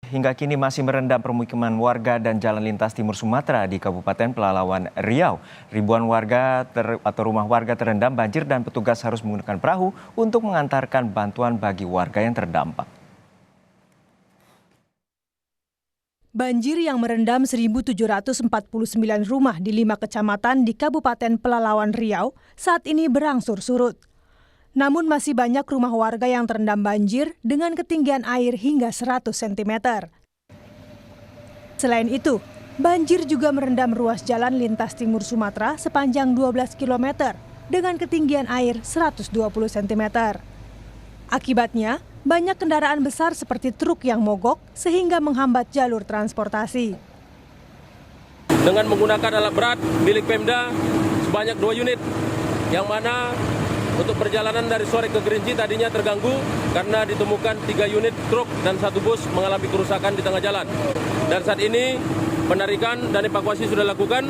Hingga kini masih merendam permukiman warga dan jalan lintas timur Sumatera di Kabupaten Pelalawan Riau. Ribuan warga atau rumah warga terendam banjir dan petugas harus menggunakan perahu untuk mengantarkan bantuan bagi warga yang terdampak. Banjir yang merendam 1.749 rumah di 5 kecamatan di Kabupaten Pelalawan Riau saat ini berangsur surut. Namun masih banyak rumah warga yang terendam banjir dengan ketinggian air hingga 100 cm. Selain itu, banjir juga merendam ruas jalan lintas timur Sumatera sepanjang 12 km dengan ketinggian air 120 cm. Akibatnya, banyak kendaraan besar seperti truk yang mogok sehingga menghambat jalur transportasi. Dengan menggunakan alat berat milik Pemda sebanyak 2 unit, yang mana untuk perjalanan dari sore ke Kerinci tadinya terganggu karena ditemukan 3 unit truk dan 1 bus mengalami kerusakan di tengah jalan. Dan saat ini penarikan dan evakuasi sudah dilakukan.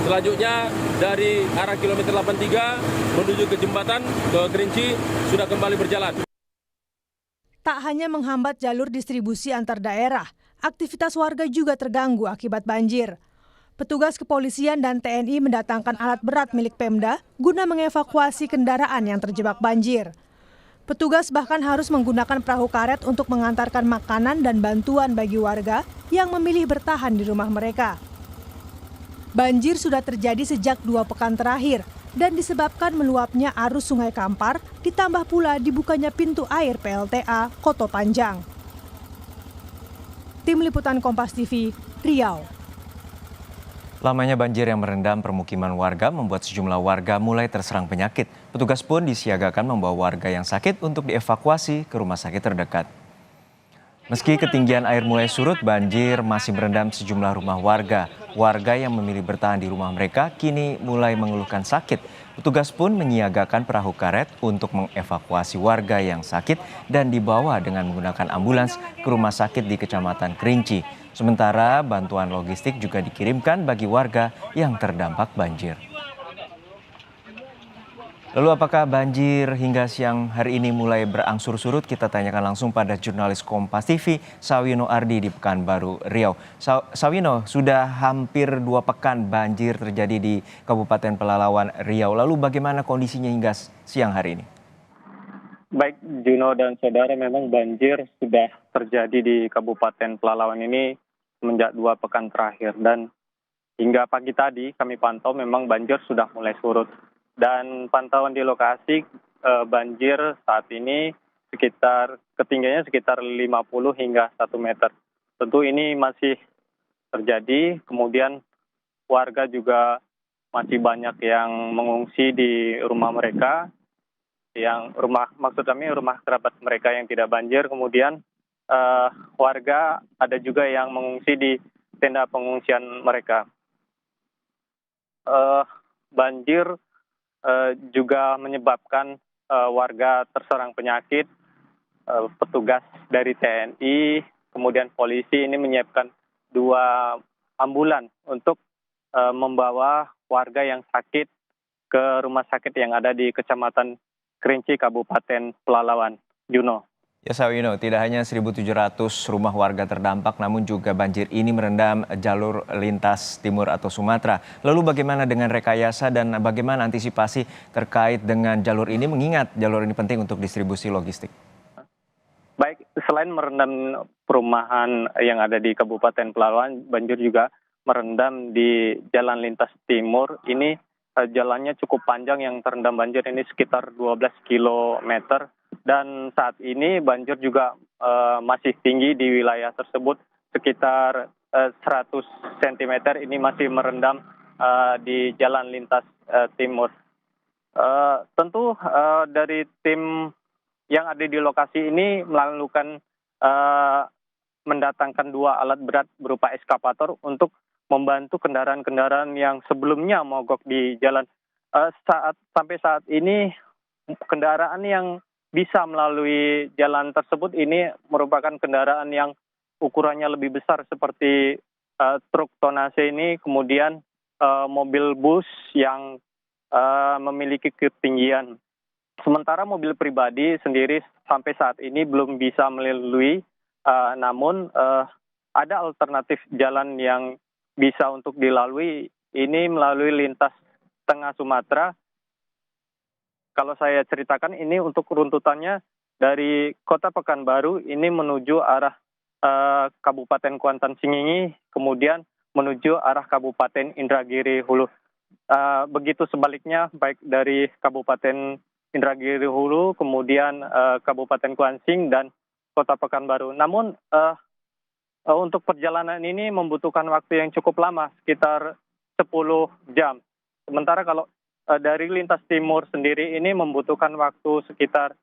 Selanjutnya dari arah kilometer 83 menuju ke jembatan ke Kerinci sudah kembali berjalan. Tak hanya menghambat jalur distribusi antar daerah, aktivitas warga juga terganggu akibat banjir. Petugas kepolisian dan TNI mendatangkan alat berat milik Pemda guna mengevakuasi kendaraan yang terjebak banjir. Petugas bahkan harus menggunakan perahu karet untuk mengantarkan makanan dan bantuan bagi warga yang memilih bertahan di rumah mereka. Banjir sudah terjadi sejak 2 pekan terakhir dan disebabkan meluapnya arus Sungai Kampar, ditambah pula dibukanya pintu air PLTA Koto Panjang. Tim Liputan Kompas TV, Riau. Lamanya banjir yang merendam permukiman warga membuat sejumlah warga mulai terserang penyakit. Petugas pun disiagakan membawa warga yang sakit untuk dievakuasi ke rumah sakit terdekat. Meski ketinggian air mulai surut, banjir masih merendam sejumlah rumah warga. Warga yang memilih bertahan di rumah mereka kini mulai mengeluhkan sakit. Petugas pun menyiagakan perahu karet untuk mengevakuasi warga yang sakit dan dibawa dengan menggunakan ambulans ke rumah sakit di Kecamatan Kerinci. Sementara bantuan logistik juga dikirimkan bagi warga yang terdampak banjir. Lalu apakah banjir hingga siang hari ini mulai berangsur surut? Kita tanyakan langsung pada jurnalis Kompas TV, Sawino Ardi di Pekanbaru, Riau. Sawino, sudah hampir 2 pekan banjir terjadi di Kabupaten Pelalawan, Riau. Lalu bagaimana kondisinya hingga siang hari ini? Baik, Juno dan saudara, memang banjir sudah terjadi di Kabupaten Pelalawan ini semenjak 2 pekan terakhir. Dan hingga pagi tadi kami pantau memang banjir sudah mulai surut. Dan pantauan di lokasi banjir saat ini ketinggiannya sekitar 50 hingga 1 meter. Tentu ini masih terjadi, kemudian warga juga masih banyak yang mengungsi di rumah mereka, maksud kami rumah kerabat mereka yang tidak banjir. Kemudian warga ada juga yang mengungsi di tenda pengungsian mereka. Banjir juga menyebabkan warga terserang penyakit. Petugas dari TNI, kemudian polisi ini menyiapkan 2 ambulan untuk membawa warga yang sakit ke rumah sakit yang ada di Kecamatan Kerinci, Kabupaten Pelalawan. Juno. Ya Sawino, tidak hanya 1.700 rumah warga terdampak, namun juga banjir ini merendam jalur lintas timur atau Sumatera. Lalu bagaimana dengan rekayasa dan bagaimana antisipasi terkait dengan jalur ini, mengingat jalur ini penting untuk distribusi logistik? Baik, selain merendam perumahan yang ada di Kabupaten Pelalawan, banjir juga merendam di jalan lintas timur. Ini jalannya cukup panjang yang terendam banjir, ini sekitar 12 kilometer. Dan saat ini banjir juga masih tinggi di wilayah tersebut, sekitar 100 cm ini masih merendam di jalan lintas timur. Tentu dari tim yang ada di lokasi ini melakukan mendatangkan 2 alat berat berupa eskavator untuk membantu kendaraan-kendaraan yang sebelumnya mogok di jalan. Sampai saat ini kendaraan yang bisa melalui jalan tersebut ini merupakan kendaraan yang ukurannya lebih besar seperti truk tonase ini, kemudian mobil bus yang memiliki ketinggian. Sementara mobil pribadi sendiri sampai saat ini belum bisa melalui Namun ada alternatif jalan yang bisa untuk dilalui, ini melalui lintas tengah Sumatera. Kalau saya ceritakan ini untuk runtutannya dari Kota Pekanbaru ini menuju arah Kabupaten Kuantan Singingi, kemudian menuju arah Kabupaten Indragiri Hulu. Begitu sebaliknya, baik dari Kabupaten Indragiri Hulu, kemudian Kabupaten Kuansing dan Kota Pekanbaru. Namun untuk perjalanan ini membutuhkan waktu yang cukup lama, sekitar 10 jam. Sementara kalau dari lintas timur sendiri ini membutuhkan waktu sekitar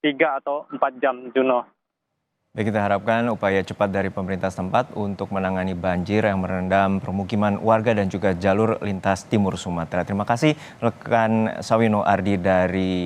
3 atau 4 jam, Juno. Baik, kita harapkan upaya cepat dari pemerintah setempat untuk menangani banjir yang merendam permukiman warga dan juga jalur lintas timur Sumatera. Terima kasih rekan Sawino Ardi dari